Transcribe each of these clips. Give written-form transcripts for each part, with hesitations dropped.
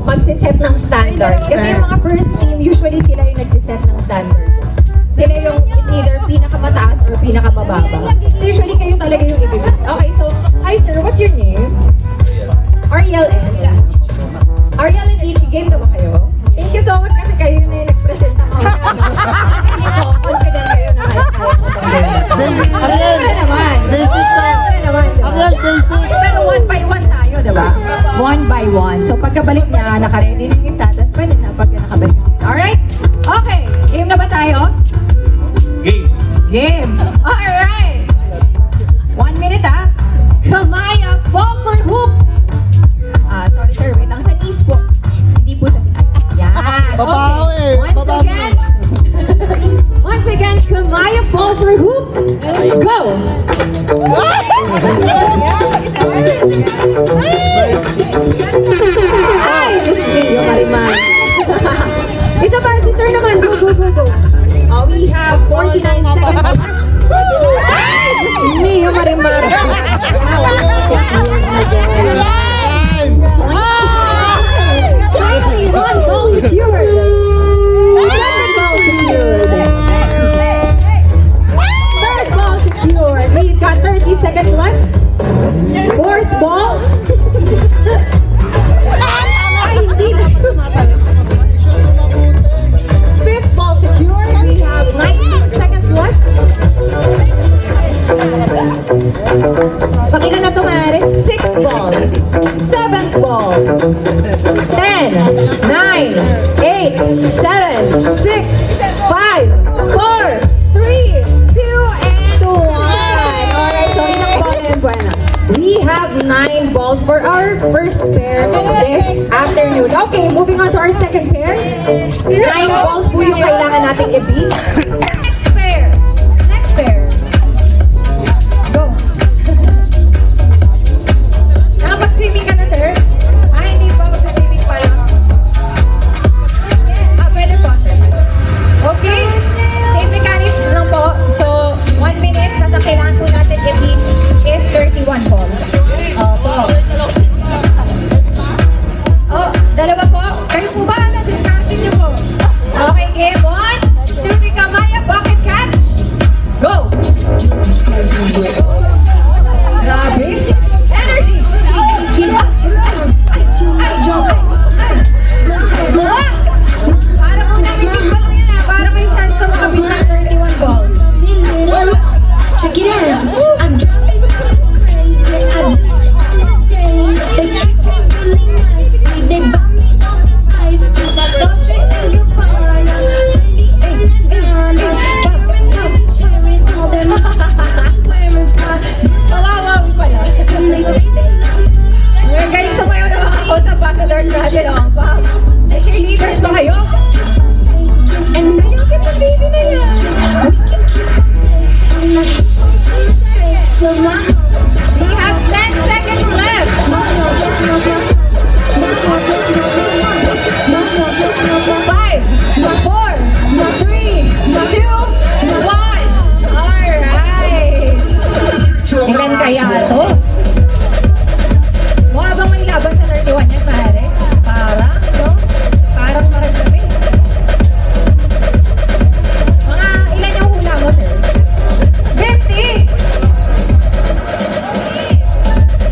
magsiset ng standard. Kasi yung mga first team, usually sila yung nagsiset ng standard. Sila yung it's either pinakamataas or pinakamababa. So usually kayo talaga yung ibig. Okay, so, hi sir, what's your name? Ariel and Ariel and Ichi, game na ba kayo? Thank you so much kasi kayo na yung nag-present ako. Confident kayo na Ariel, naman. basic na. Ariel, basic. Pero one by one tayo, diba? One by one. So pagkabalik niya, naka-ready na yung isa, tapos pwede na pagka nakabalik siya. Alright? Okay. Game na ba tayo? Game. Game. Alright. 1 minute Kamaya, ball for hoop. Sorry sir, wait lang. Sa knees po. Hindi po sa... Yan. Babaw Okay. Once again, Kamaya, ball for hoop. Go. Ay, Diyos niyo, Mariman. Ito pa, si sir naman. Go, go, go, go. We have 49 seconds left. Ay, Diyos niyo, Mariman. One ball secured. Second ball secured. Third ball secured. We've got 30 seconds left. Fourth ball. Ay, hindi. Fifth ball secured. We have 19 seconds left. Pakila na ito, Mare. Sixth ball. Seventh ball. 10, 9, 8, 7, 6, 5, 4, 3, 2, and 1. Alright, so ilang ball na yun, Buena? We have 9 balls for our first pair this afternoon. Okay, moving on to our second pair. 9 balls po yung kailangan nating i-beat. Next pair. Next pair. Go. Nakapag-swimming ka na, sir? Hindi pa. Mag-swimming pa lang. Pwede po, sir. Okay. Same mechanics lang po. So, 1 minute. Nasa kailangan po natin i-beat is 31 balls. Opo. Oh, dalawa po. Kayo po ba? Na-discounting niyo po. Okay, game 1, 2, 3, Kamaya, bucket catch. Go! Grabe. Energy! Para po nakikinig pa lang yan para may chance na makabit ng 31 balls. Check it out. I'm driving crazy. I do it all day. They treat me really nicely. They buy me all this ice. Don't treat me you fine. Baby, sharing all them. Wearing fly. Kawawa pala. And they say they love me. Ngayon guys, sumayaw naman ako sa ambassadors natin. Wow. May cheerleaders ba kayo? And I don't get the baby na yan. We can keep on dating. So now, We have 10 seconds left. 5, 4, 3, 2, 1. Alright. Ilan kaya ito? Mukha bang may laban sa 31 yan, Mare? Parang, no? Parang maragdabi. Mga ilan yung hula mo, sir? 20!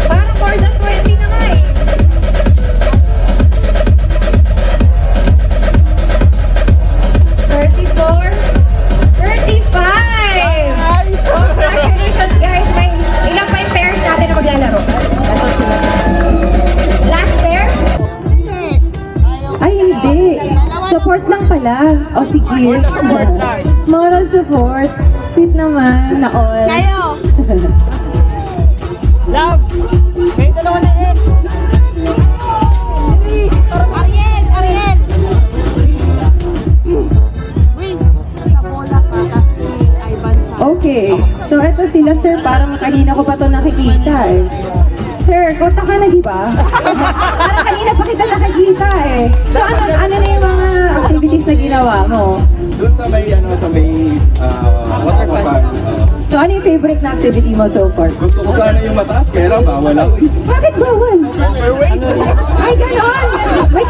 Parang more than 20 na nga eh. 34, 35! Congratulations guys! May ilang pa yung pairs natin na maglalaro? Last pair? Ay, hindi. Support lang pala. O sige. Moral support. Sweet naman na all. Kayo! Love! Kayo dalawa na eh! Ariel! Ariel! Uy! Sa bola pa kasi Ivan sa... Okay. So, eto sila, sir. Parang kanina ko pa to nakikita eh. Sir, kota ka na, di ba? Parang kanina pa kita nakikita eh. So, ano na yung mga activities na ginawa mo? Doon sa may, water park. So, ano yung favorite na activity mo so far? Gusto ko sana yung mataas, kaya lang bawal ako. Bakit bawal? Overweight. Ay, ganon! May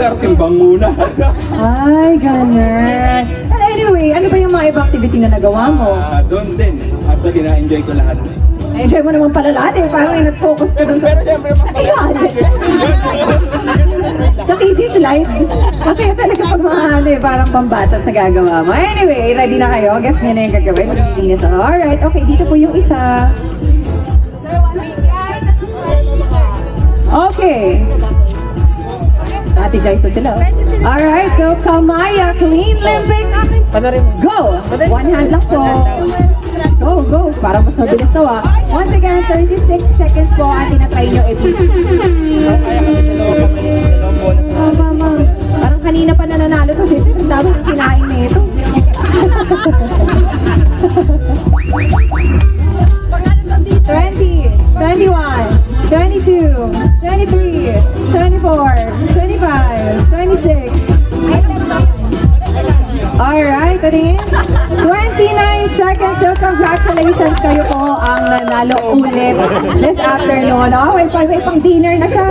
Master, timbang muna. Ay, ganun. Anyway, ano ba yung mga ibang activity na nagawa mo? Doon din. Actually, na-enjoy ko lahat. Na-enjoy mo naman pala lahat eh. Parang nag-focus ka dun sa... Pero siyempre, Ayun! Sa Kitty's Life. Kasi talaga pag mga ano eh, parang pambatat sa gagawa mo. Anyway, ready na kayo? Guess nyo na yung gagawin. Maglilinis ako. Alright, okay, dito po yung isa. Okay. Ate Jaiso sila. Alright, so Kamaya Clean Olympics. Go! One hand lang po. Go, go. Parang mas mabilis to ah. Once again, 36 seconds po ang tinatry nyo i-beat. Mama. Parang kanina pa nananalo to. Sisi, ang dami ang kinain na ito. 20, 21, 22, 23, 24, 25, 26. Alright, tingin. 29 seconds. So, congratulations kayo po ang nanalo ulit this afternoon. Oh, may pang dinner na siya.